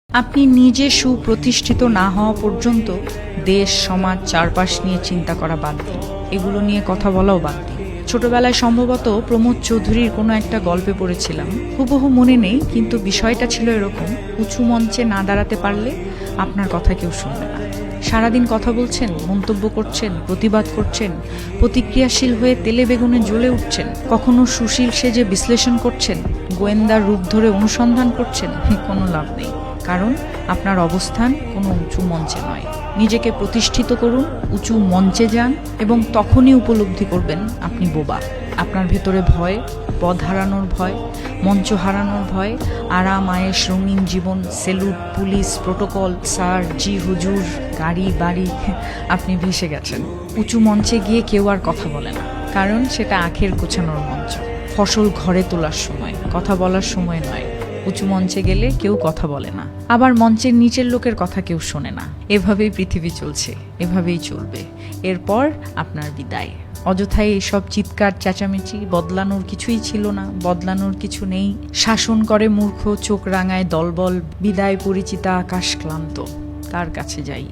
আপনি নিজে সুপ্রতিষ্ঠিত না হওয়া পর্যন্ত দেশ, সমাজ, চারপাশ নিয়ে চিন্তা করা বাদ দিন। এগুলো নিয়ে কথা বলাও বাদ দিন। ছোটবেলায় সম্ভবত প্রমোদ চৌধুরীর কোনো একটা গল্পে পড়েছিলাম, হুবহু মনে নেই, কিন্তু বিষয়টা ছিল এরকম: উঁচু মঞ্চে না দাঁড়াতে পারলে আপনার কথা কেউ শুনবে না। সারাদিন কথা বলছেন, মন্তব্য করছেন, প্রতিবাদ করছেন, প্রতিক্রিয়াশীল হয়ে তেলে বেগুনে জ্বলে উঠছেন, কখনো সুশীল সেজে বিশ্লেষণ করছেন, গোয়েন্দার রূপ ধরে অনুসন্ধান করছেন, কোনো লাভ নেই। কারণ আপনার অবস্থান কোনো উঁচু মঞ্চে নয়। নিজেকে প্রতিষ্ঠিত করুন, উঁচু মঞ্চে যান, এবং তখনই উপলব্ধি করবেন আপনি বোবা। আপনার ভেতরে ভয়, পদ হারানোর ভয়, মঞ্চ হারানোর ভয়, আরাম আয়েশ রঙিন জীবন, সেলুট, পুলিশ, প্রোটোকল, স্যার, জি হুজুর, গাড়ি বাড়ি, আপনি ভেসে গেছেন। উঁচু মঞ্চে গিয়ে কেউ আর কথা বলে না, কারণ সেটা আখের গোছানোর মঞ্চ। ফসল ঘরে তোলার সময়, কথা বলার সময় নয়। উঁচু মঞ্চে গেলে কেউ কথা বলে না, আবার মঞ্চের নিচের লোকের কথা কেউ শোনে না। এভাবেই পৃথিবী চলছে, এভাবেই চলবে। এরপর আপনার বিদায়। অযথাই এইসব চিৎকার চেঁচামেচি, বদলানোর কিছুই ছিল না, বদলানোর কিছু নেই। শাসন করে মূর্খ, চোখ রাঙায় দলবল, বিদায় পরিচিতা আকাশ ক্লান্ত। তার কাছে যাই।